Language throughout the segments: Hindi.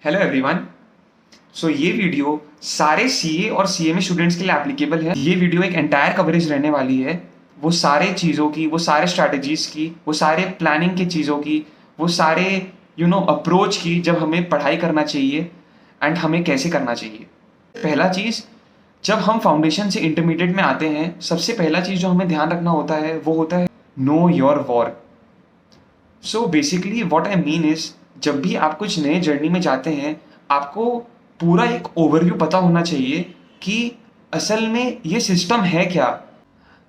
Hello everyone. ये वीडियो सारे सीए और सीएमए स्टूडेंट्स के लिए एप्लीकेबल है। ये वीडियो एक एंटायर कवरेज रहने वाली है, वो सारे चीज़ों की, वो सारे स्ट्रैटेजीज की, वो सारे प्लानिंग की चीज़ों की, वो सारे अप्रोच की जब हमें पढ़ाई करना चाहिए एंड हमें कैसे करना चाहिए। पहला चीज़, जब हम फाउंडेशन से इंटरमीडिएट में आते हैं, सबसे पहला चीज़ जो हमें ध्यान रखना होता है वो होता है know your war. So basically what I mean is, जब भी आप कुछ नए जर्नी में जाते हैं, आपको पूरा एक ओवरव्यू पता होना चाहिए कि असल में ये सिस्टम है क्या।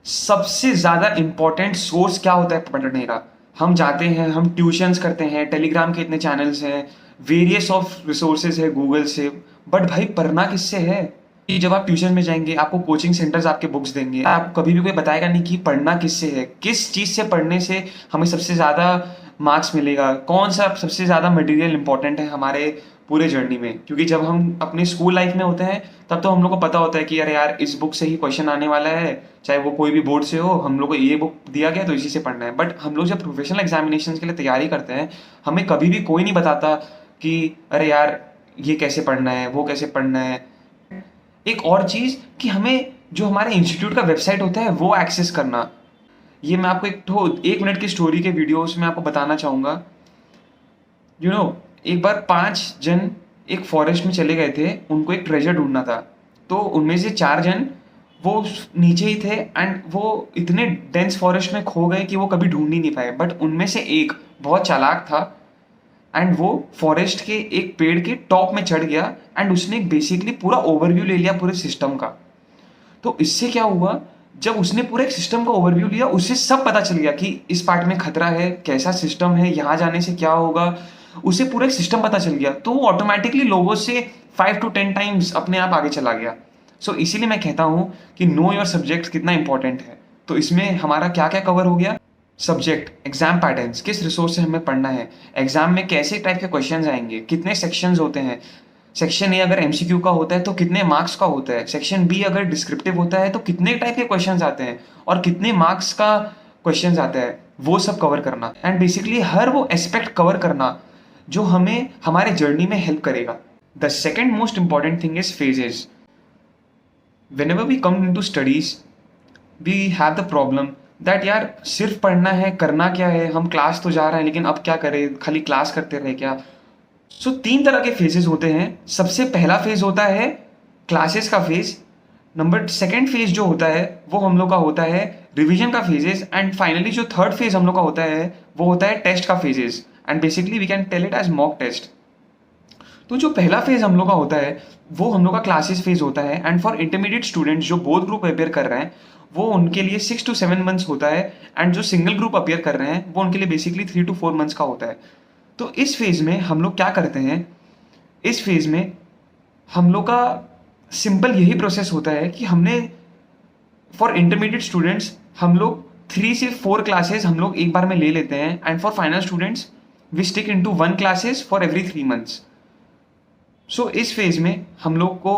सबसे ज़्यादा इम्पॉर्टेंट सोर्स क्या होता है पढ़ने का? हम जाते हैं, हम ट्यूशन्स करते हैं, टेलीग्राम के इतने चैनल्स हैं, वेरियस ऑफ रिसोर्सेज है गूगल से, बट भाई पढ़ना किससे है? कि जब आप ट्यूशन में जाएंगे, आपको कोचिंग सेंटर्स आपके बुक्स देंगे, आपको कभी भी कोई बताएगा नहीं कि पढ़ना किससे है, किस चीज़ से पढ़ने से हमें सबसे ज़्यादा मार्क्स मिलेगा, कौन सा सबसे ज़्यादा मटेरियल इंपॉर्टेंट है हमारे पूरे जर्नी में। क्योंकि जब हम अपने स्कूल लाइफ में होते हैं तब तो हम लोग को पता होता है कि अरे यार इस बुक से ही क्वेश्चन आने वाला है, चाहे वो कोई भी बोर्ड से हो, हम लोग को ये बुक दिया गया तो इसी से पढ़ना है। बट हम लोग जब प्रोफेशनल एग्जामिनेशन के लिए तैयारी करते हैं, हमें कभी भी कोई नहीं बताता कि अरे यार ये कैसे पढ़ना है, वो कैसे पढ़ना है। एक और चीज़ कि हमें जो हमारे इंस्टीट्यूट का वेबसाइट होता है वो एक्सेस करना। ये मैं आपको एक मिनट की स्टोरी के वीडियोस में आपको बताना चाहूँगा। एक बार 5 जन एक फॉरेस्ट में चले गए थे, उनको एक ट्रेजर ढूंढना था। तो उनमें से 4 जन वो नीचे ही थे एंड वो इतने डेंस फॉरेस्ट में खो गए कि वो कभी ढूंढ ही नहीं पाए। बट उनमें से एक बहुत चालाक था एंड वो फॉरेस्ट के एक पेड़ के टॉप में चढ़ गया एंड उसने बेसिकली पूरा ओवरव्यू ले लिया पूरे सिस्टम का। तो इससे क्या हुआ, जब उसने पूरे एक सिस्टम का ओवरव्यू लिया, उससे सब पता चल गया कि इस पार्ट में खतरा है, कैसा सिस्टम है, यहाँ जाने से क्या होगा, उसे पूरा एक सिस्टम पता चल गया। तो वो ऑटोमेटिकली लोगों से 5 to 10 टाइम्स अपने आप आगे चला गया। इसीलिए मैं कहता हूँ कि नो योर सब्जेक्ट कितना इंपॉर्टेंट है। तो इसमें हमारा क्या क्या कवर हो गया? सब्जेक्ट, एग्जाम पैटर्न्स, किस रिसोर्स से हमें पढ़ना है, एग्जाम में कैसे टाइप के क्वेश्चंस आएंगे, कितने सेक्शंस होते हैं, सेक्शन ए अगर एमसीक्यू का होता है तो कितने मार्क्स का होता है, सेक्शन बी अगर डिस्क्रिप्टिव होता है तो कितने टाइप के क्वेश्चंस आते हैं और कितने मार्क्स का क्वेश्चंस आता है, वो सब कवर करना। एंड बेसिकली हर वो एस्पेक्ट कवर करना जो हमें हमारे जर्नी में हेल्प करेगा। The second most important thing is phases. whenever we come into studies we have the problem that यार सिर्फ पढ़ना है, करना क्या है, हम क्लास तो जा रहे हैं लेकिन अब क्या करें, खाली क्लास करते रहे क्या। 3 तरह के फेजेस होते हैं। सबसे पहला फेज होता है क्लासेस का फेज। नंबर सेकेंड फेज जो होता है वो हम लोग का होता है रिवीजन का फेजेस। एंड फाइनली जो थर्ड फेज हम लोग का होता है वो होता है टेस्ट का phases. And basically we can tell it as mock test. तो जो पहला फेज हम लोग का होता है वो हम लोग का क्लासेस फेज होता है। एंड फॉर इंटरमीडिएट स्टूडेंट्स जो बोथ ग्रुप अपेयर कर रहे हैं वो उनके लिए 6 to 7 मंथ्स होता है। एंड जो सिंगल ग्रुप अपेयर कर रहे हैं वो उनके लिए बेसिकली 3 to 4 मंथ्स का होता है। तो इस फेज में हम लोग क्या करते हैं, इस फेज में हम लोग का सिंपल यही प्रोसेस होता है कि हमने फॉर इंटरमीडिएट स्टूडेंट्स हम लोग 3 से 4 क्लासेस हम लोग एक बार में ले लेते हैं। And for final students we stick into 1 classes for every 3 months. इस फेज में हम लोग को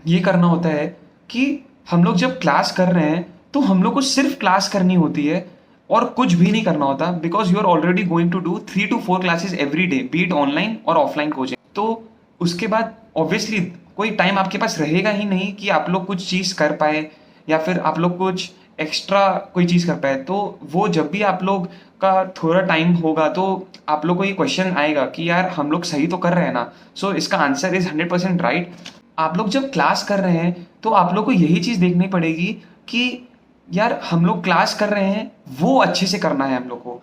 ये करना होता है कि हम लोग जब क्लास कर रहे हैं तो हम लोग को सिर्फ क्लास करनी होती है और कुछ भी नहीं करना होता, because you are already going to do 3 to 4 classes every day, be it online और ऑफलाइन कोचिंग। तो उसके बाद ऑब्वियसली कोई टाइम आपके पास रहेगा ही नहीं कि आप लोग कुछ चीज़ कर पाए या फिर आप लोग कुछ एक्स्ट्रा कोई चीज़ कर पाए। तो वो जब भी आप लोग का थोड़ा टाइम होगा तो आप लोग को ये क्वेश्चन आएगा कि यार हम लोग सही तो कर रहे हैं ना। इसका आंसर इज 100% राइट। आप लोग जब क्लास कर रहे हैं तो आप लोग को यही चीज़ देखनी पड़ेगी कि यार हम लोग क्लास कर रहे हैं वो अच्छे से करना है हम लोग को।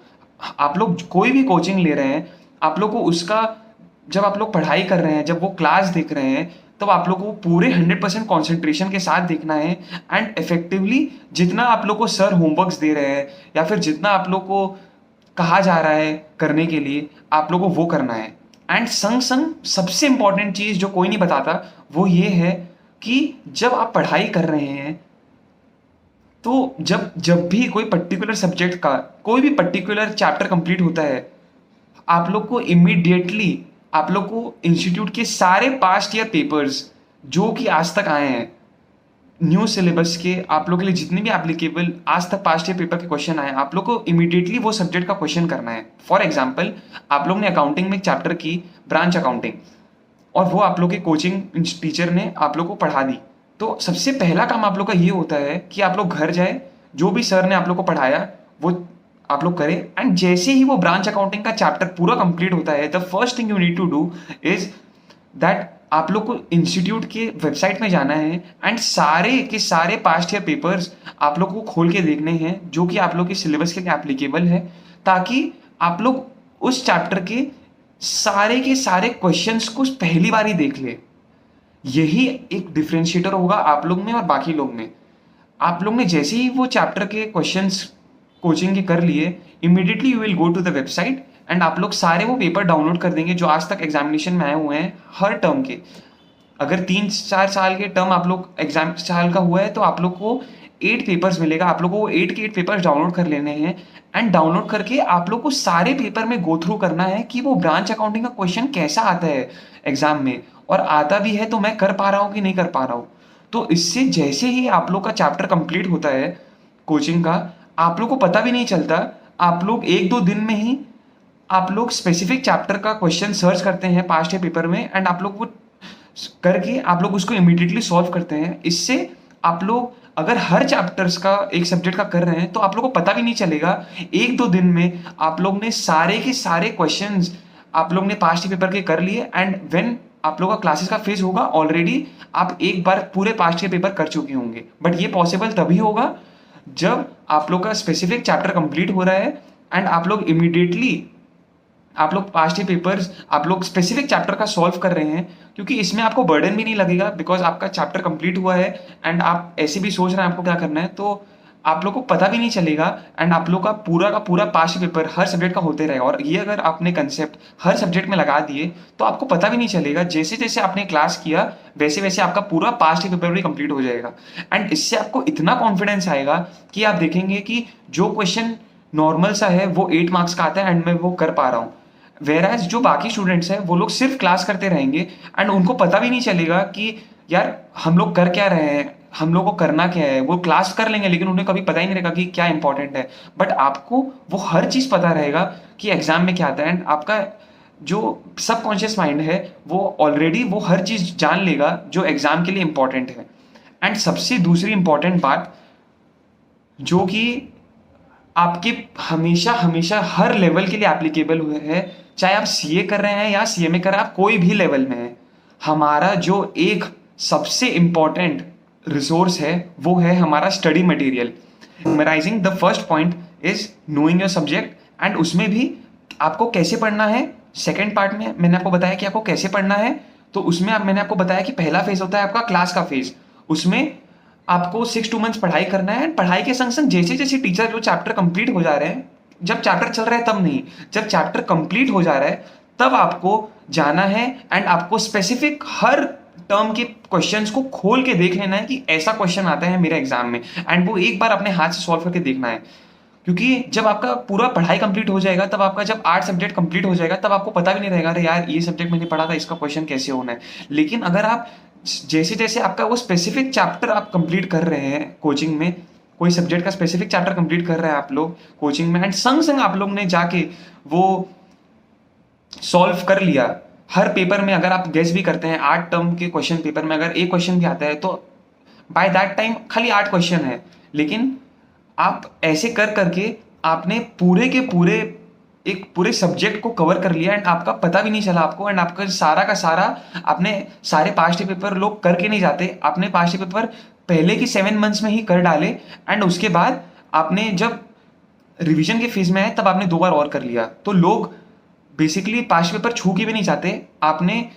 आप लोग कोई भी कोचिंग ले रहे हैं, आप लोग को उसका जब आप लोग पढ़ाई कर रहे हैं, जब वो क्लास देख रहे हैं, तब आप लोग को पूरे 100% कॉन्सेंट्रेशन के साथ देखना है। एंड इफेक्टिवली जितना आप लोग को सर होमवर्क्स दे रहे हैं या फिर जितना आप लोग को कहा जा रहा है करने के लिए, आप लोग को वो करना है। एंड संग संग सबसे इंपॉर्टेंट चीज़ जो कोई नहीं बताता वो ये है कि जब आप पढ़ाई कर रहे हैं तो जब जब भी कोई पर्टिकुलर सब्जेक्ट का कोई भी पर्टिकुलर चैप्टर कंप्लीट होता है, आप लोग को इमीडिएटली आप लोग को इंस्टीट्यूट के सारे पास्ट ईयर पेपर्स जो कि आज तक आए हैं न्यू सिलेबस के आप लोग के लिए जितने भी एप्लीकेबल आज तक पास्ट ईयर पेपर के क्वेश्चन आए, आप लोग को इमीडिएटली वो सब्जेक्ट का क्वेश्चन करना है। फॉर एग्जाम्पल, आप लोग ने अकाउंटिंग में एक चैप्टर की ब्रांच अकाउंटिंग, और वो आप लोग के कोचिंग टीचर ने आप लोग को पढ़ा दी। तो सबसे पहला काम आप लोग का ये होता है कि आप लोग घर जाए, जो भी सर ने आप लोग को पढ़ाया वो आप लोग करें, एंड जैसे ही वो ब्रांच अकाउंटिंग का चैप्टर पूरा कंप्लीट होता है, the first thing you need to do is that आप लोग को इंस्टीट्यूट के वेबसाइट में जाना है एंड सारे के सारे पास्ट ईयर पेपर्स आप लोग को खोल के देखने हैं जो कि आप लोग के सिलेबस के लिए एप्लीकेबल है, ताकि आप लोग उस चैप्टर के सारे क्वेश्चंस को पहली बार ही देख ले। यही एक डिफरेंशिएटर होगा आप लोग में और बाकी लोग में। आप लोग ने जैसे ही वो चैप्टर के क्वेश्चंस कोचिंग के कर लिए, immediately you will go to the website and आप लोग सारे वो पेपर डाउनलोड कर देंगे जो आज तक एग्जामिनेशन में आए हुए हैं हर टर्म के। अगर 3-4 साल के टर्म आप लोग एग्जाम साल का हुआ है तो आप लोग को 8 पेपर्स मिलेगा। आप लोग को वो 8 के 8 पेपर्स डाउनलोड कर लेने हैं एंड डाउनलोड करके आप लोग को सारे पेपर में गो थ्रू करना है कि वो ब्रांच अकाउंटिंग का क्वेश्चन कैसा आता है एग्जाम में, और आता भी है तो मैं कर पा रहा हूँ कि नहीं कर पा रहा हूँ। तो इससे जैसे ही आप लोग का चैप्टर कंप्लीट होता है कोचिंग का, आप लोग को पता भी नहीं चलता, आप लोग 1-2 दिन में ही आप लोग स्पेसिफिक चैप्टर का क्वेश्चन सर्च करते हैं पास्ट ईयर पेपर में एंड आप लोग वो करके आप लोग उसको इमीडिएटली सॉल्व करते हैं। इससे आप लोग अगर हर चैप्टर्स का एक सब्जेक्ट का कर रहे हैं तो आप लोग को पता भी नहीं चलेगा। 1-2 दिन में आप लोग ने सारे के सारे क्वेश्चंस आप लोग ने पास्ट ईयर पेपर के कर लिए एंड व्हेन आप लोग का क्लासेस का फेज होगा, ऑलरेडी आप एक बार पूरे पास्ट ईयर पेपर कर चुके होंगे। बट ये पॉसिबल तभी होगा जब आप लोग का स्पेसिफिक चैप्टर कंप्लीट हो रहा है एंड आप लोग इमीडिएटली आप लोग पास्ट ईयर पेपर्स आप लोग स्पेसिफिक चैप्टर का सॉल्व कर रहे हैं, क्योंकि इसमें आपको बर्डन भी नहीं लगेगा बिकॉज आपका चैप्टर कंप्लीट हुआ है एंड आप ऐसे भी सोच रहे हैं आपको क्या करना है, तो आप लोग को पता भी नहीं चलेगा एंड आप लोग का पूरा पास्ट ईयर पेपर हर सब्जेक्ट का होते रहेगा। और ये अगर आपने कंसेप्ट हर सब्जेक्ट में लगा दिए तो आपको पता भी नहीं चलेगा, जैसे जैसे आपने क्लास किया वैसे वैसे आपका पूरा पास्ट ईयर पेपर भी कंप्लीट हो जाएगा। एंड इससे आपको इतना कॉन्फिडेंस आएगा कि आप देखेंगे कि जो क्वेश्चन नॉर्मल सा है वो 8 मार्क्स का आता है एंड मैं वो कर पा रहा हूँ, वेराज जो बाकी स्टूडेंट्स हैं वो लोग सिर्फ क्लास करते रहेंगे एंड उनको पता भी नहीं चलेगा कि यार हम लोग कर क्या रहे हैं, हम लोग को करना क्या है। वो क्लास कर लेंगे लेकिन उन्हें कभी पता ही नहीं रहेगा कि क्या इंपॉर्टेंट है। बट आपको वो हर चीज़ पता रहेगा कि एग्जाम में क्या आता है एंड आपका जो सबकॉन्शियस माइंड है वो ऑलरेडी वो हर चीज़ जान लेगा जो एग्जाम के लिए इंपॉर्टेंट है। एंड सबसे दूसरी इंपॉर्टेंट बात जो कि आपके हमेशा हमेशा हर लेवल के लिए एप्लीकेबल हुए है, चाहे आप सीए कर रहे हैं या सीएमए कर रहे हैं, आप कोई भी लेवल में है, हमारा जो एक सबसे इंपॉर्टेंट रिसोर्स है वो है हमारा study material. Summarising the first point is knowing your subject and उसमें भी आपको कैसे पढ़ना है। सेकेंड पार्ट में मैंने आपको बताया कि आपको कैसे पढ़ना है, तो उसमें मैंने आपको बताया कि पहला फेज होता है आपका क्लास का फेज। उसमें आपको 6 मंथ्स पढ़ाई करना है, पढ़ाई के संग संग जैसे जैसे टीचर जो चैप्टर कंप्लीट हो जा रहे हैं, जब चैप्टर चल रहा है तब नहीं, जब चैप्टर कंप्लीट हो जा रहा है तब आपको जाना है एंड आपको स्पेसिफिक हर टर्म के क्वेश्चंस को खोल के देख लेना है कि ऐसा क्वेश्चन आता है मेरे एग्जाम में, एंड वो एक बार अपने हाथ से सॉल्व करके देखना है। क्योंकि जब आपका पूरा पढ़ाई कंप्लीट हो जाएगा, तब आपका जब 8 सब्जेक्ट कंप्लीट हो जाएगा, तब आपको पता भी नहीं रहेगा अरे यार ये सब्जेक्ट मैंने पढ़ा था, इसका क्वेश्चन कैसे होना है। लेकिन अगर आप जैसे जैसे आपका वो स्पेसिफिक चैप्टर आप कंप्लीट कर रहे हैं कोचिंग में, कोई सब्जेक्ट का स्पेसिफिक चैप्टर कंप्लीट कर रहे हैं आप लोग कोचिंग में एंड संग संग आप लोग ने जाके वो सॉल्व कर लिया हर पेपर में। अगर आप गेस भी करते हैं 8 टर्म के क्वेश्चन पेपर में अगर एक क्वेश्चन भी आता है तो बाय दैट टाइम खाली 8 क्वेश्चन है, लेकिन आप ऐसे कर करके आपने पूरे के पूरे एक पूरे सब्जेक्ट को कवर कर लिया एंड आपका पता भी नहीं चला आपको, एंड आपका सारा का सारा आपने सारे पास्ट पेपर लोग करके नहीं जाते, आपने पास्ट पेपर पहले की 7 मंथ्स में ही कर डाले एंड उसके बाद आपने जब रिवीजन के फेज में आए तब आपने 2 बार और कर लिया। तो लोग बेसिकली पास्ट पेपर छू के भी नहीं जाते, आपने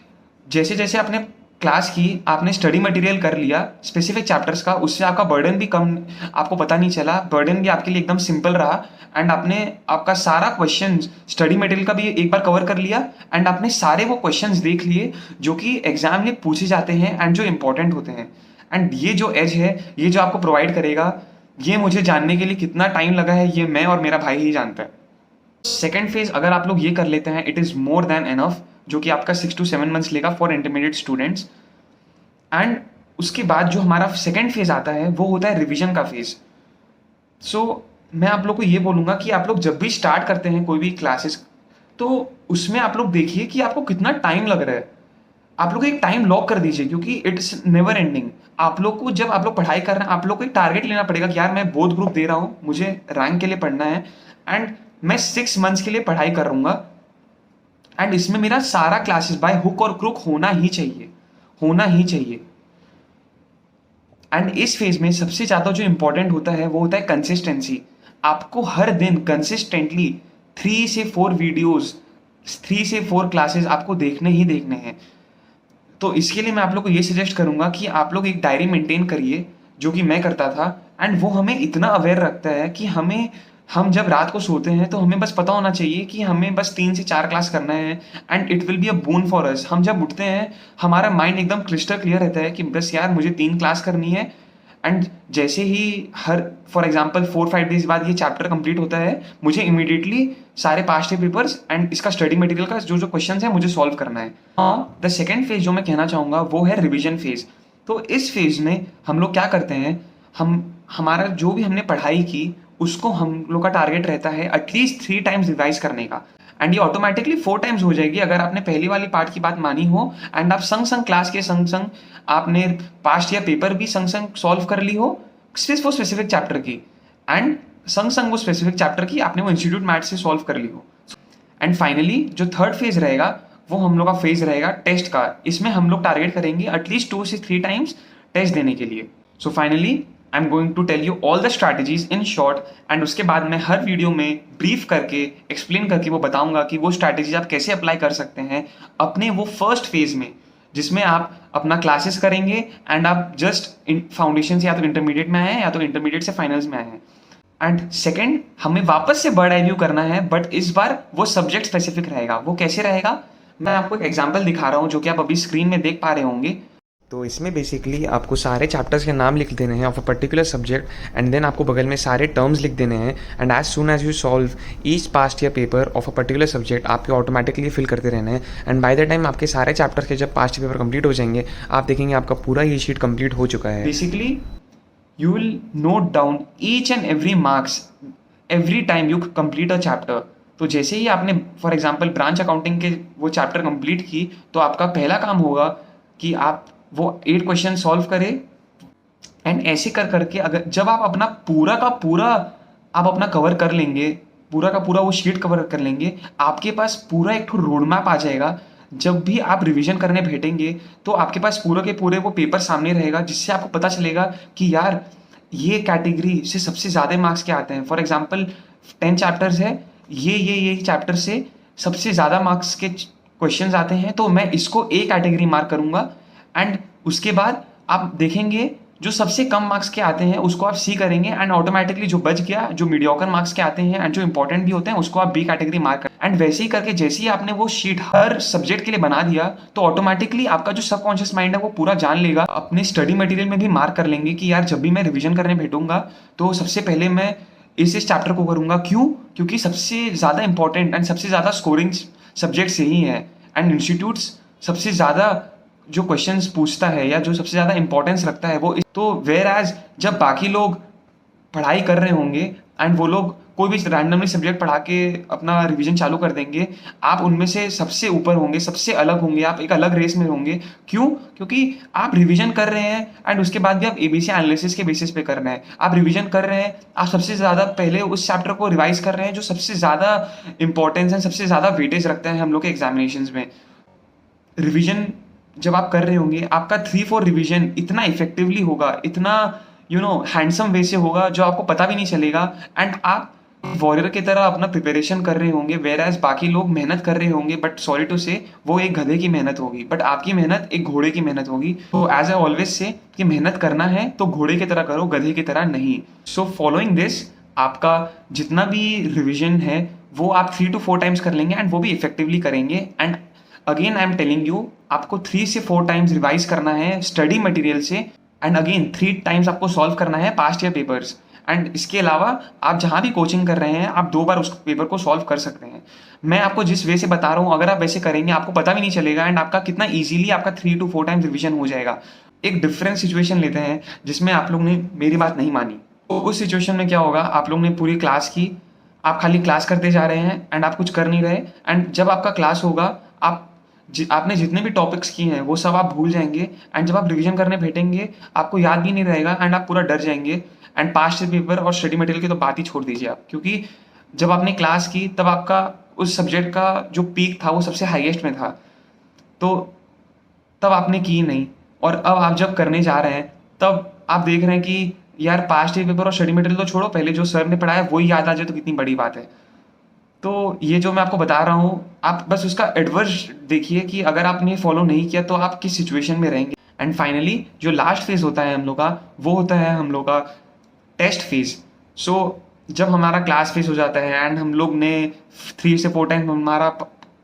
जैसे जैसे आपने क्लास की, आपने स्टडी मटेरियल कर लिया स्पेसिफिक चैप्टर्स का, उससे आपका बर्डन भी कम, आपको पता नहीं चला, बर्डन भी आपके लिए एकदम सिंपल रहा एंड आपने आपका सारा क्वेश्चन स्टडी मटेरियल का भी एक बार कवर कर लिया एंड आपने सारे वो क्वेश्चंस देख लिए जो कि एग्जाम में पूछे जाते हैं एंड जो इंपॉर्टेंट होते हैं। एंड ये जो एज है, ये जो आपको प्रोवाइड करेगा, ये मुझे जानने के लिए कितना टाइम लगा है ये मैं और मेरा भाई ही जानता है। सेकेंड फेज अगर आप लोग ये कर लेते हैं, it is more than enough, जो कि आपका 6 to 7 मंथ्स लेगा फॉर इंटरमीडिएट स्टूडेंट्स। एंड उसके बाद जो हमारा सेकेंड फेज़ आता है वो होता है रिविज़न का फेज़। मैं आप लोग को ये बोलूँगा कि आप लोग जब भी स्टार्ट करते हैं कोई भी क्लासेस, तो उसमें आप लोग देखिए कि आपको कितना टाइम लग रहा है। आप लोग एक टाइम लॉक कर दीजिए, क्योंकि इट्स नेवर एंडिंग। आप लोग को जब आप लोग पढ़ाई कर रहे हैं, आप लोग को एक टारगेट लेना पड़ेगा कि यार मैं बोथ ग्रुप दे रहा हूँ, मुझे रैंक के लिए पढ़ना है, एंड मैं 6 मंथ्स के लिए पढ़ाई करूँगा, एंड इसमें मेरा सारा क्लासेस बाय हुक और क्रुक होना ही चाहिए, होना ही चाहिए। एंड इस फेज में सबसे ज़्यादा जो इंपॉर्टेंट होता है वो होता है कंसिस्टेंसी। आपको हर दिन कंसिस्टेंटली 3 से 4 वीडियोस, 3 से 4 क्लासेस आपको देखने ही देखने हैं। तो इसके लिए मैं आप लोग को ये सजेस्ट करूंगा कि आप लोग एक डायरी मेंटेन करिए, जो कि मैं करता था, एंड वो हमें इतना अवेयर रखता है कि हम जब रात को सोते हैं तो हमें बस पता होना चाहिए कि हमें बस 3 से 4 क्लास करना है, and it will be a bone for us. हम जब उठते हैं हमारा माइंड एकदम क्रिस्टल क्लियर रहता है कि बस यार मुझे 3 क्लास करनी है, एंड जैसे ही हर फॉर एग्जांपल 4-5 डेज बाद ये चैप्टर कंप्लीट होता है, मुझे इमीडिएटली सारे पास्ट पेपर्स एंड इसका स्टडी मटेरियल का जो जो क्वेश्चन है मुझे सॉल्व करना है। द सेकेंड फेज जो मैं कहना चाहूँगा वो है रिविजन फेज। तो इस फेज में हम लोग क्या करते हैं, हमारा जो भी हमने पढ़ाई की उसको हम लोग का टारगेट रहता है एटलीस्ट 3 टाइम्स रिवाइज करने का, एंड ये ऑटोमेटिकली 4 टाइम्स हो जाएगी अगर आपने पहली वाली पार्ट की बात मानी हो, एंड आप संग संग क्लास के संग संग आपने पास्ट या पेपर भी संग संग सॉल्व कर ली हो सिर्फ वो स्पेसिफिक चैप्टर की, एंड संग संग वो स्पेसिफिक चैप्टर की आपने वो इंस्टीट्यूट मैथ से सॉल्व कर ली हो। एंड फाइनली जो थर्ड फेज रहेगा वो हम लोग का फेज रहेगा टेस्ट का। इसमें हम लोग टारगेट करेंगे एटलीस्ट 2 से 3 टाइम्स टेस्ट देने के लिए। So finally I am going to tell you all the strategies in short, and उसके बाद मैं हर वीडियो में ब्रीफ करके एक्सप्लेन करके वो बताऊंगा कि वो स्ट्रैटेजीज आप कैसे अप्लाई कर सकते हैं अपने वो फर्स्ट फेज में, जिसमें आप अपना क्लासेस करेंगे एंड आप जस्ट फाउंडेशन से या तो इंटरमीडिएट में आए हैं या तो इंटरमीडिएट से फाइनल्स में आए हैं। एंड सेकेंड, हमें वापस से बर्ड आई व्यू करना है, बट इस बार वो सब्जेक्ट स्पेसिफिक रहेगा। वो कैसे रहेगा, मैं आपको एक एग्जाम्पल दिखा रहा हूँ जो कि आप अभी स्क्रीन में देख पा रहे होंगे। तो इसमें बेसिकली आपको सारे चैप्टर्स के नाम लिख देने हैं of a particular subject, and then आपको बगल में सारे टर्म्स लिख देने हैं, and as soon as you solve each past year paper of a particular subject आपके ऑटोमेटिकली फिल करते रहना है, एंड बाय द टाइम आपके सारे चैप्टर्स के जब पास्ट पेपर कंप्लीट हो जाएंगे आप देखेंगे आपका पूरा ये शीट कंप्लीट हो चुका है। Basically you will note down each and every marks every time you complete a chapter। तो जैसे ही आपने फॉर एग्जांपल ब्रांच अकाउंटिंग के वो चैप्टर कंप्लीट की, तो आपका पहला काम होगा कि आप वो 8 क्वेश्चन सॉल्व करें, एंड ऐसे कर करके अगर जब आप अपना पूरा का पूरा आप अपना कवर कर लेंगे, पूरा का पूरा वो शीट कवर कर लेंगे, आपके पास पूरा एक रोड मैप आ जाएगा। जब भी आप रिवीजन करने बैठेंगे तो आपके पास पूरे के पूरे वो पेपर सामने रहेगा, जिससे आपको पता चलेगा कि यार ये कैटेगरी से सबसे ज़्यादा मार्क्स क्या आते हैं। फॉर एग्जांपल 10 चैप्टर्स है, ये चैप्टर से सबसे ज़्यादा मार्क्स के क्वेश्चंस आते हैं, तो मैं इसको ए कैटेगरी मार्क करूँगा, एंड उसके बाद आप देखेंगे जो सबसे कम मार्क्स के आते हैं उसको आप सी करेंगे, एंड ऑटोमेटिकली जो बच गया जो मीडियोकर मार्क्स के आते हैं एंड जो इंपॉर्टेंट भी होते हैं उसको आप बी कैटेगरी मार्क करें। एंड वैसे ही करके जैसे ही आपने वो शीट हर सब्जेक्ट के लिए बना दिया, तो ऑटोमेटिकली आपका जो सबकॉन्शियस माइंड है वो पूरा जान लेगा। अपने स्टडी मटेरियल में भी मार्क कर लेंगे कि यार जब भी मैं रिविजन करने बैठूंगा तो सबसे पहले मैं इस चैप्टर को करूंगा। क्यों? क्योंकि सबसे ज़्यादा इंपॉर्टेंट एंड सबसे ज़्यादा स्कोरिंग सब्जेक्ट्स यही है, एंड इंस्टीट्यूट्स सबसे ज़्यादा जो क्वेश्चंस पूछता है या जो सबसे ज़्यादा इंपॉर्टेंस रखता है वो। तो वेयर एज जब बाकी लोग पढ़ाई कर रहे होंगे एंड वो लोग कोई भी रैंडमली सब्जेक्ट पढ़ा के अपना रिवीजन चालू कर देंगे, आप उनमें से सबसे ऊपर होंगे, सबसे अलग होंगे, आप एक अलग रेस में होंगे। क्यों? क्योंकि आप रिवीजन कर रहे हैं एंड उसके बाद भी आप एबीसी एनालिसिस के बेसिस पे कर रहे हैं। आप रिवीजन कर रहे हैं, आप सबसे ज़्यादा पहले उस चैप्टर को रिवाइज कर रहे हैं जो सबसे ज़्यादा इंपॉर्टेंस एंड सबसे ज़्यादा वेटेज रखता है हम लोग के एग्जामिनेशंस में। रिवीजन जब आप कर रहे होंगे, आपका 3-4 रिवीजन इतना इफेक्टिवली होगा, इतना हैंडसम वे से होगा जो आपको पता भी नहीं चलेगा, एंड आप वॉरियर की तरह अपना प्रिपरेशन कर रहे होंगे, वेयर एज बाकी लोग मेहनत कर रहे होंगे, बट सॉरी टू से वो एक गधे की मेहनत होगी, बट आपकी मेहनत एक घोड़े की मेहनत होगी। तो एज आई ऑलवेज से कि मेहनत करना है तो घोड़े की तरह करो, गधे की तरह नहीं। सो फॉलोइंग दिस आपका जितना भी रिविजन है वो आप 3 to 4 टाइम्स कर लेंगे, एंड वो भी इफेक्टिवली करेंगे। And again I am telling you, आपको 3 से 4 टाइम्स रिवाइज करना है स्टडी मटेरियल से, एंड अगेन 3 टाइम्स आपको सॉल्व करना है पास्ट ईयर पेपर्स। एंड इसके अलावा आप जहाँ भी कोचिंग कर रहे हैं आप 2 बार उस पेपर को सॉल्व कर सकते हैं। मैं आपको जिस वे से बता रहा हूँ, अगर आप वैसे करेंगे आपको पता भी नहीं चलेगा, एंड आपका कितना ईजिली आपका 3 to 4 टाइम्स रिविजन हो जाएगा। एक डिफरेंट सिचुएशन लेते हैं जिसमें आप लोग ने मेरी बात नहीं मानी। तो उस सिचुएशन में क्या होगा, आप लोग ने पूरी क्लास की, आप खाली क्लास करते जा रहे हैं एंड आप कुछ कर नहीं रहे। एंड जब आपका क्लास होगा, आप आपने जितने भी टॉपिक्स किए हैं वो सब आप भूल जाएंगे। एंड जब आप रिवीजन करने बैठेंगे आपको याद भी नहीं रहेगा एंड आप पूरा डर जाएंगे। एंड पास्ट पेपर और स्टडी मटेरियल की तो बात ही छोड़ दीजिए आप, क्योंकि जब आपने क्लास की तब आपका उस सब्जेक्ट का जो पीक था वो सबसे हाईएस्ट में था, तो तब आपने की नहीं। और अब आप जब करने जा रहे हैं तब आप देख रहे हैं कि यार पास्ट ईयर पेपर और स्टडी मटेरियल तो छोड़ो, पहले जो सर ने पढ़ाया वही याद आ जाए तो कितनी बड़ी बात है। तो ये जो मैं आपको बता रहा हूँ, आप बस उसका एडवर्स देखिए कि अगर आपने फॉलो नहीं किया तो आप किस सिचुएशन में रहेंगे। एंड फाइनली जो लास्ट फेज होता है हम लोग का, वो होता है हम लोग का टेस्ट फेज। सो जब हमारा क्लास फेज हो जाता है एंड हम लोग ने 3 से 4 टाइम हमारा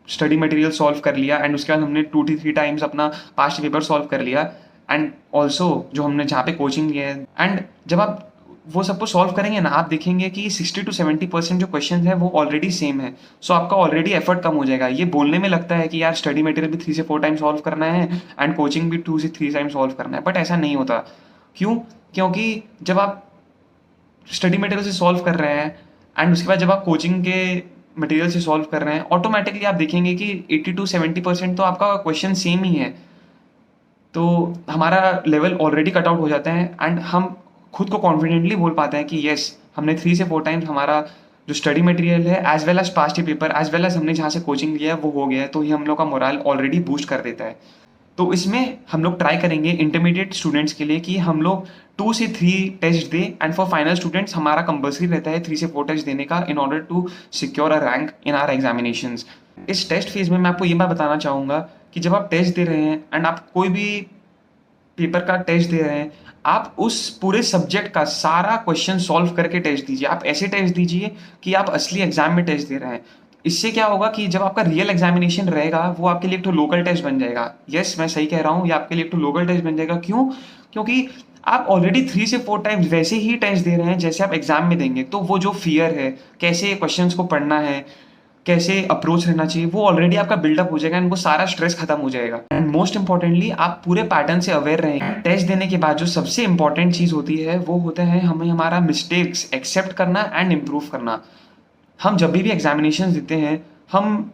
स्टडी मटेरियल सॉल्व कर लिया एंड उसके बाद हमने 2 to 3 टाइम्स अपना पास्ट पेपर सॉल्व कर लिया, एंड ऑल्सो जो हमने जहाँ पे कोचिंग लिया है, एंड जब आप वो सबको सॉल्व करेंगे ना, आप देखेंगे कि 60 to 70% जो क्वेश्चन है वो ऑलरेडी सेम है। सो आपका ऑलरेडी एफर्ट कम हो जाएगा। ये बोलने में लगता है कि यार स्टडी मटेरियल भी 3 से 4 टाइम सॉल्व करना है एंड कोचिंग भी 2 से 3 टाइम सॉल्व करना है, बट ऐसा नहीं होता। क्यों? क्योंकि जब आप स्टडी मटेरियल से सॉल्व कर रहे हैं एंड उसके बाद जब आप कोचिंग के मटेरियल से सॉल्व कर रहे हैं, ऑटोमेटिकली आप देखेंगे कि 80 to 70% तो आपका क्वेश्चन सेम ही है। तो हमारा लेवल ऑलरेडी कट आउट हो जाता है एंड हम खुद को कॉन्फिडेंटली बोल पाते हैं कि येस, हमने 3 से 4 टाइम्स हमारा जो स्टडी मटेरियल है as well as past paper as well as हमने जहाँ से कोचिंग लिया है वो हो गया है। तो ये हम लोग का मोरल ऑलरेडी बूस्ट कर देता है। तो इसमें हम लोग ट्राई करेंगे इंटरमीडिएट स्टूडेंट्स के लिए कि हम लोग 2 से 3 टेस्ट दें, एंड फॉर फाइनल स्टूडेंट्स हमारा कंपल्सरी रहता है 3 से 4 टेस्ट देने का in order to secure a rank in our examinations. इस टेस्ट फेज में मैं आपको ये बात बताना चाहूँगा कि जब आप टेस्ट दे रहे हैं एंड आप कोई भी पेपर का टेस्ट दे रहे हैं, आप उस पूरे सब्जेक्ट का सारा क्वेश्चन सॉल्व करके टेस्ट दीजिए। आप ऐसे टेस्ट दीजिए कि आप असली एग्जाम में टेस्ट दे रहे हैं। इससे क्या होगा कि जब आपका रियल एग्जामिनेशन रहेगा वो आपके लिए एक तो लोकल टेस्ट बन जाएगा। यस, मैं सही कह रहा हूँ, ये आपके लिए एक तो लोकल टेस्ट बन जाएगा। क्यों? क्योंकि आप ऑलरेडी 3 से 4 टाइम्स वैसे ही टेस्ट दे रहे हैं जैसे आप एग्जाम में देंगे। तो वो जो फियर है, कैसे क्वेश्चंस को पढ़ना है, कैसे अप्रोच रहना चाहिए, वो ऑलरेडी आपका बिल्डअप हो जाएगा एंड वो सारा स्ट्रेस खत्म हो जाएगा। एंड मोस्ट इंपॉर्टेंटली आप पूरे पैटर्न से अवेयर रहेंगे। टेस्ट देने के बाद जो सबसे इंपॉर्टेंट चीज़ होती है वो होता है हमें हमारा मिस्टेक्स एक्सेप्ट करना एंड इम्प्रूव करना। हम जब भी एग्जामिनेशन देते हैं, हम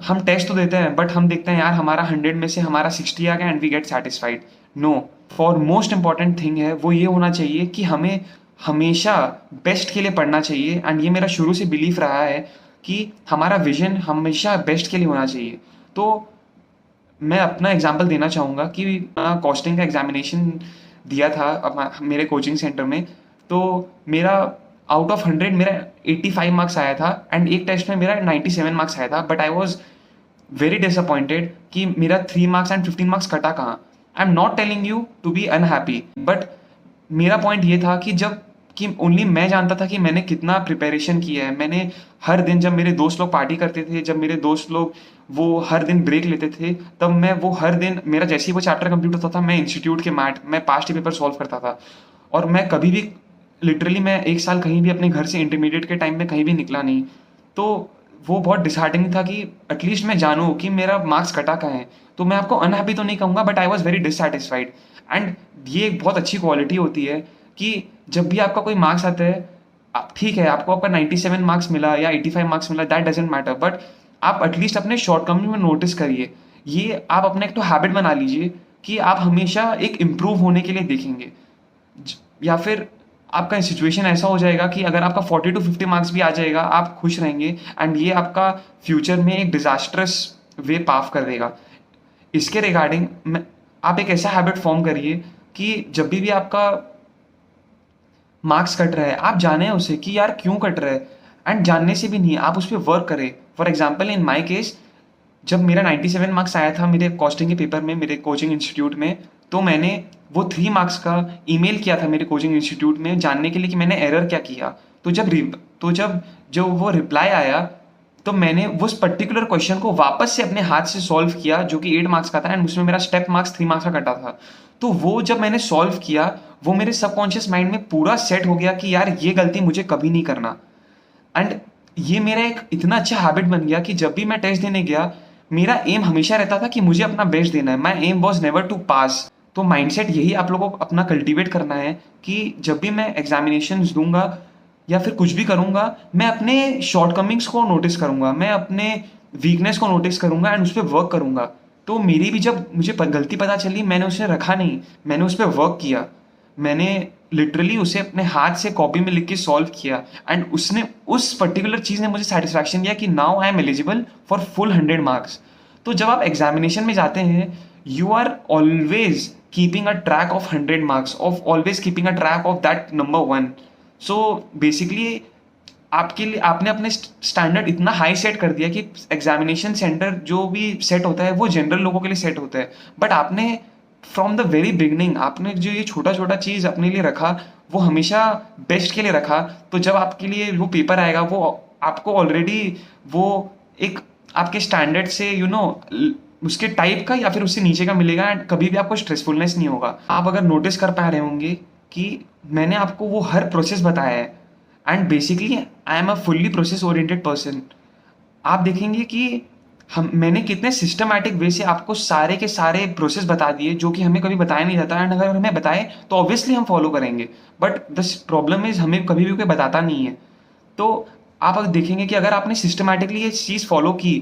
हम टेस्ट तो देते हैं बट हम देखते हैं यार हमारा 100 में से हमारा 60 आ गया and we get satisfied. No, for most important thing है वो ये होना चाहिए कि हमें हमेशा बेस्ट के लिए पढ़ना चाहिए। एंड ये मेरा शुरू से बिलीफ रहा है कि हमारा विजन हमेशा बेस्ट के लिए होना चाहिए। तो मैं अपना एग्जांपल देना चाहूँगा कि कॉस्टिंग का एग्जामिनेशन दिया था मेरे कोचिंग सेंटर में। तो मेरा आउट ऑफ 100 मेरा 85 मार्क्स आया था एंड एक टेस्ट में मेरा 97 मार्क्स आया था। But I was very disappointed कि मेरा 3 मार्क्स एंड 15 मार्क्स कटा कहाँ। I am not telling you to be unhappy, but मेरा पॉइंट ये था कि ओनली मैं जानता था कि मैंने कितना प्रिपरेशन किया है। मैंने हर दिन, जब मेरे दोस्त लोग पार्टी करते थे, जब मेरे दोस्त लोग वो हर दिन ब्रेक लेते थे, तब मैं वो हर दिन, मेरा जैसे ही वो चैप्टर कंप्लीट होता था मैं इंस्टीट्यूट के मैं पास्ट पेपर सॉल्व करता था। और मैं कभी भी लिटरली मैं 1 साल कहीं भी अपने घर से इंटरमीडिएट के टाइम में कहीं भी निकला नहीं। तो वो बहुत डिसहार्टनिंग था कि एटलीस्ट मैं जानूँ कि मेरा मार्क्स कटा कहाँ है। तो मैं आपको अनहैप्पी तो नहीं कहूँगा but I was very dissatisfied. And ये एक बहुत अच्छी क्वालिटी होती है कि जब भी आपका कोई मार्क्स आता है, ठीक है आपको आपका 97 मार्क्स मिला या 85 मार्क्स मिला, दैट डजेंट मैटर, बट आप एटलीस्ट अपने शॉर्टकमिंग में नोटिस करिए। ये आप अपने एक तो हैबिट बना लीजिए कि आप हमेशा एक इम्प्रूव होने के लिए देखेंगे। या फिर आपका सिचुएशन ऐसा हो जाएगा कि अगर आपका 40 to 50 मार्क्स भी आ जाएगा आप खुश रहेंगे एंड ये आपका फ्यूचर में एक डिजास्ट्रस वे पाव कर देगा। इसके रिगार्डिंग आप एक ऐसा हैबिट फॉर्म करिए कि जब भी आपका मार्क्स कट रहा है आप जाने उसे कि यार क्यों कट रहा है, एंड जानने से भी नहीं, आप उस पर वर्क करें। For example in my case, जब मेरा 97 मार्क्स आया था मेरे कॉस्टिंग के पेपर में मेरे कोचिंग इंस्टीट्यूट में, तो मैंने वो 3 मार्क्स का ईमेल किया था मेरे कोचिंग इंस्टीट्यूट में जानने के लिए कि मैंने एरर क्या किया। तो जब जो वो रिप्लाई आया तो मैंने उस पर्टिकुलर क्वेश्चन को वापस से अपने हाथ से सॉल्व किया जो कि 8 मार्क्स का था एंड उसमें मेरा स्टेप मार्क्स 3 मार्क्स का कटा था। तो वो जब मैंने सॉल्व किया वो मेरे सबकॉन्शियस माइंड में पूरा सेट हो गया कि यार ये गलती मुझे कभी नहीं करना। एंड ये मेरा एक इतना अच्छा हैबिट बन गया कि जब भी मैं टेस्ट देने गया मेरा एम हमेशा रहता था कि मुझे अपना बेस्ट देना है। माई एम वॉज नेवर टू पास, तो माइंडसेट यही आप लोगों को अपना कल्टीवेट करना है कि जब भी मैं एग्जामिनेशंस दूंगा या फिर कुछ भी करूंगा, मैं अपने शॉर्टकमिंग्स को नोटिस करूंगा, मैं अपने वीकनेस को नोटिस करूंगा एंड उस पर वर्क करूंगा। तो मेरी भी जब मुझे गलती पता चली, मैंने उसे रखा नहीं, मैंने उस पर वर्क किया, मैंने लिटरली उसे अपने हाथ से कॉपी में लिख के सॉल्व किया एंड उसने उस पर्टिकुलर चीज़ ने मुझे सेटिस्फैक्शन दिया कि now I am eligible for full 100 marks. तो जब आप एग्जामिनेशन में जाते हैं, you are always keeping a track of 100 marks, of always keeping a track of that number 1। So basically आपके लिए आपने अपने स्टैंडर्ड इतना हाई सेट कर दिया कि एग्जामिनेशन सेंटर जो भी सेट होता है वो जनरल लोगों के लिए सेट होता है, बट आपने फ्रॉम द वेरी बिगनिंग आपने जो ये छोटा छोटा चीज़ अपने लिए रखा वो हमेशा बेस्ट के लिए रखा। तो जब आपके लिए वो पेपर आएगा वो आपको ऑलरेडी वो एक आपके स्टैंडर्ड से उसके टाइप का या फिर उससे नीचे का मिलेगा एंड कभी भी आपको स्ट्रेसफुलनेस नहीं होगा। आप अगर नोटिस कर पा रहे होंगे कि मैंने आपको वो हर प्रोसेस बताया है and basically I am a fully process oriented person. आप देखेंगे कि मैंने कितने सिस्टमैटिक वे से आपको सारे के सारे प्रोसेस बता दिए जो कि हमें कभी बताया नहीं जाता, एंड अगर हमें बताए तो ऑब्वियसली हम फॉलो करेंगे, बट द प्रॉब्लम इज हमें कभी भी कोई बताता नहीं है। तो आप अगर देखेंगे कि अगर आपने सिस्टमैटिकली ये चीज़ फॉलो की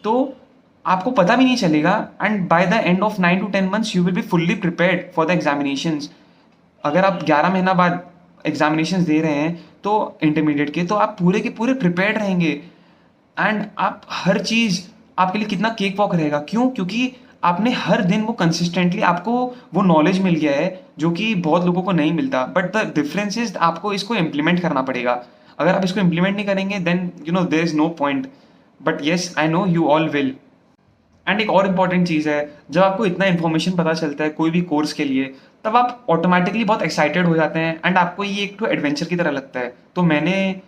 तो आपको पता भी नहीं चलेगा and by the end of 9 to 10 months you will be fully prepared for the examinations. अगर आप 11 महीना बाद एग्जामिनेशंस दे रहे हैं तो इंटरमीडिएट के, तो आप पूरे के पूरे प्रिपेयर्ड रहेंगे एंड आप हर चीज़ आपके लिए कितना केक वॉक रहेगा। क्यों? क्योंकि आपने हर दिन वो कंसिस्टेंटली आपको वो नॉलेज मिल गया है जो कि बहुत लोगों को नहीं मिलता, बट द डिफरेंस इज आपको इसको इम्प्लीमेंट करना पड़ेगा। अगर आप इसको इम्प्लीमेंट नहीं करेंगे then there is no point, but yes I know you all will. And एक और इम्पॉर्टेंट चीज़ है, जब आपको इतना इन्फॉर्मेशन पता चलता है कोई भी कोर्स के लिए, तब आप ऑटोमेटिकली बहुत एक्साइटेड हो जाते हैं एंड आपको ये एक तो एडवेंचर की तरह लगता है। तो मैंने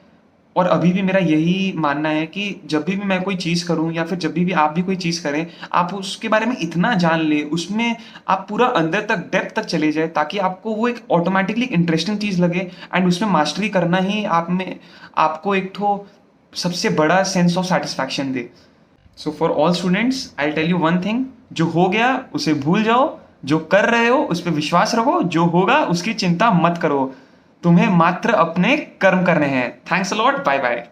और अभी भी मेरा यही मानना है कि जब भी मैं कोई चीज़ करूं या फिर जब भी आप भी कोई चीज़ करें, आप उसके बारे में इतना जान ले, उसमें आप पूरा अंदर तक डेप्थ तक चले जाए ताकि आपको वो एक ऑटोमेटिकली इंटरेस्टिंग चीज़ लगे एंड उसमें मास्टरी करना ही आप में आपको एक तो सबसे बड़ा सेंस ऑफ सेटिस्फैक्शन दे। So for all students I tell you one thing, जो हो गया उसे भूल जाओ, जो कर रहे हो उस पर विश्वास रखो, जो होगा उसकी चिंता मत करो, तुम्हें मात्र अपने कर्म करने हैं। Thanks a lot, bye bye.